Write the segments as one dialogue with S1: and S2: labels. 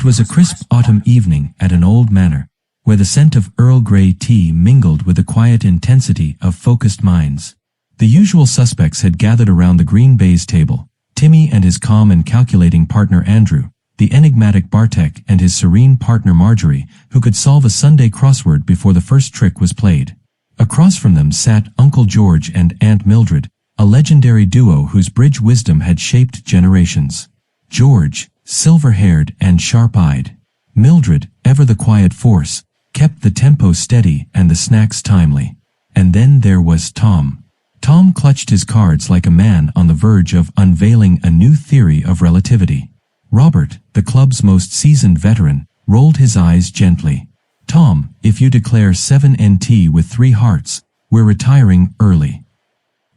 S1: was a crisp autumn evening at an old manor, where the scent of Earl Grey tea mingled with the quiet intensity of focused minds. The usual suspects had gathered around the green baize table: Timmy and his calm and calculating partner Andrew, the enigmatic Bartek and his serene partner Marjorie, who could solve a Sunday crossword before the first trick was played. Across from them sat Uncle George and Aunt Mildred, a legendary duo whose bridge wisdom had shaped generations. George, silver-haired and sharp-eyed. Mildred, ever the quiet force, kept the tempo steady and the snacks timely. And then there was Tom. Tom clutched his cards like a man on the verge of unveiling a new theory of relativity. Robert, the club's most seasoned veteran, rolled his eyes gently. "Tom, if you declare 7 NT with 3 hearts, we're retiring early."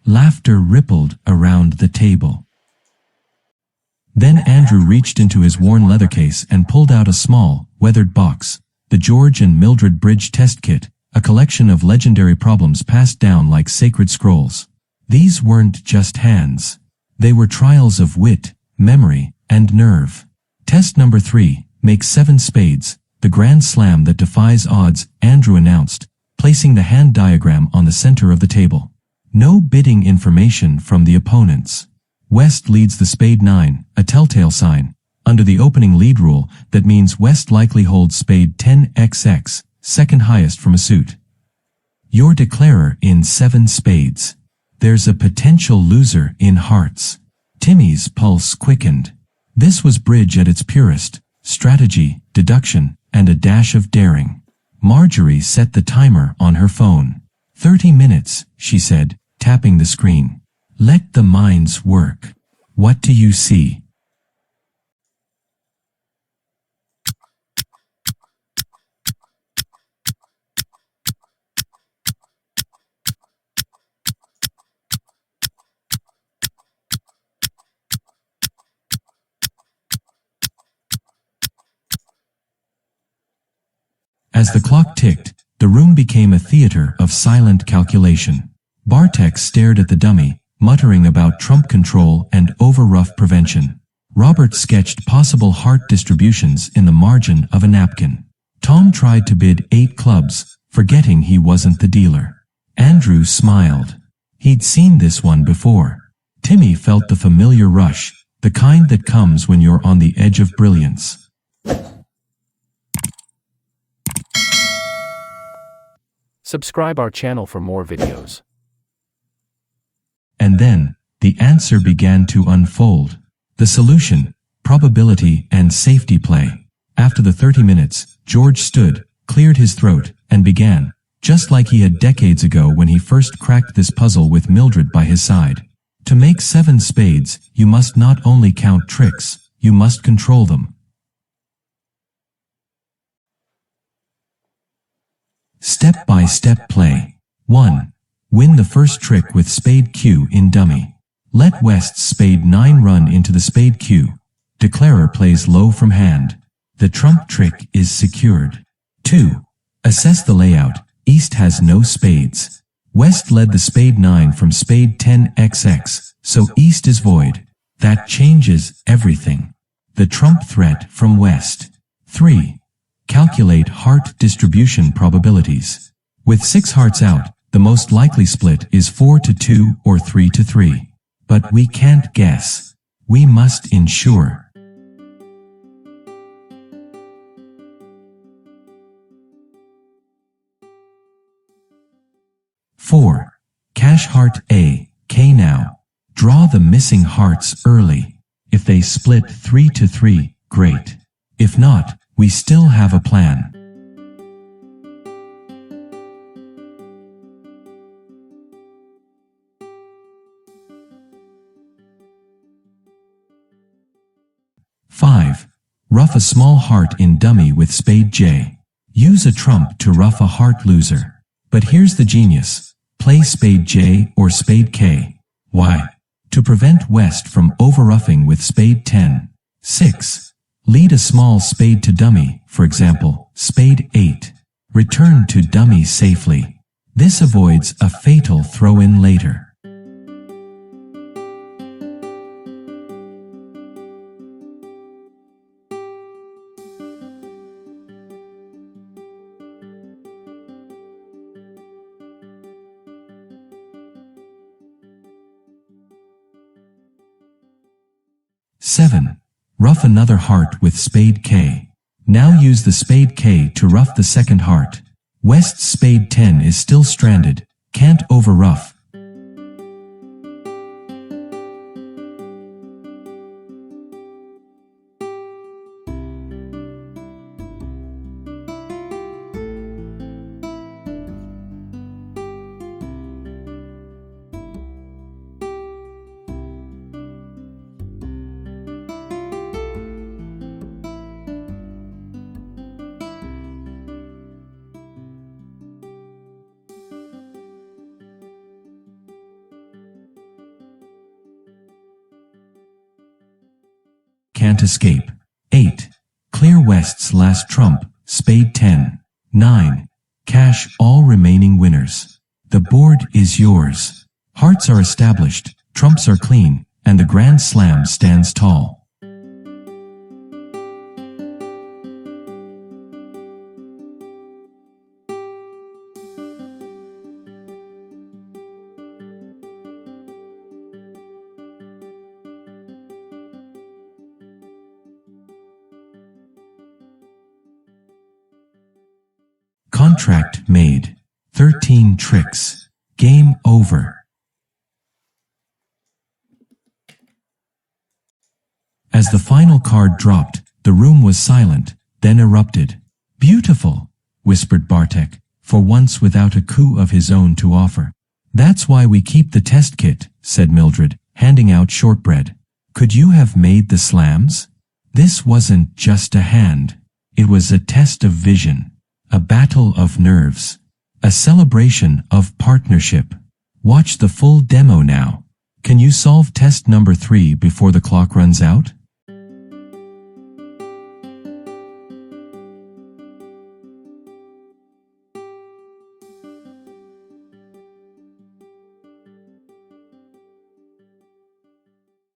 S1: Laughter rippled around the table. Then Andrew reached into his worn leather case and pulled out a small, weathered box, the George and Mildred Bridge Test Kit, a collection of legendary problems passed down like sacred scrolls. These weren't just hands. They were trials of wit, memory, and nerve. Test number 3, make 7 spades, the grand slam that defies odds, Andrew announced, placing the hand diagram on the center of the table. No bidding information from the opponents. West leads the spade 9, a telltale sign. Under the opening lead rule, that means West likely holds spade 10xx, second highest from a suit. Your declarer in 7 spades. There's a potential loser in hearts. Timmy's pulse quickened. This was bridge at its purest: strategy, deduction, and a dash of daring. Marjorie set the timer on her phone. 30 minutes, she said, tapping the screen. Let the minds work. What do you see? As the clock ticked, the room became a theater of silent calculation. Bartek stared at the dummy, muttering about trump control and over-rough prevention. Robert sketched possible heart distributions in the margin of a napkin. Tom tried to bid 8 clubs, forgetting he wasn't the dealer. Andrew smiled. He'd seen this one before. Timmy felt the familiar rush, the kind that comes when you're on the edge of brilliance.
S2: Subscribe our channel for more videos.
S1: And then, the answer began to unfold. The solution: probability and safety play. After the 30 minutes, George stood, cleared his throat, and began, just like he had decades ago when he first cracked this puzzle with Mildred by his side. To make 7 spades, you must not only count tricks, you must control them. Step-by-step play. 1. Win the first trick with spade Q in dummy. Let West's spade 9 run into the spade Q. Declarer plays low from hand. The trump trick is secured. 2. Assess the layout. East has no spades. West led the spade 9 from spade 10xx, so East is void. That changes everything. The trump threat from West. 3. Calculate heart distribution probabilities. With 6 hearts out, the most likely split is 4-2 or 3-3. But we can't guess. We must ensure. Four. Cash heart A, K now. Draw the missing hearts early. If they split 3-3, great. If not, we still have a plan. Five. Ruff a small heart in dummy with spade J. Use a trump to ruff a heart loser. But here's the genius. Play spade J or spade K. Why? To prevent West from over-ruffing with spade 10. 6. Lead a small spade to dummy, for example, spade 8. Return to dummy safely. This avoids a fatal throw-in later. 7. Rough another heart with spade K. Now use the spade K to rough the second heart. West's spade 10 is still stranded, can't over rough. Can't escape. 8. Clear West's last trump, spade 10. 9. Cash all remaining winners. The board is yours. Hearts are established, trumps are clean, and the Grand Slam stands tall. Contract made. 13 tricks. Game over. As the final card dropped, the room was silent, then erupted. Beautiful, whispered Bartek, for once without a coup of his own to offer. That's why we keep the test kit, said Mildred, handing out shortbread. Could you have made the slams? This wasn't just a hand. It was a test of vision. A battle of nerves. A celebration of partnership. Watch the full demo now. Can you solve test number 3 before the clock runs out?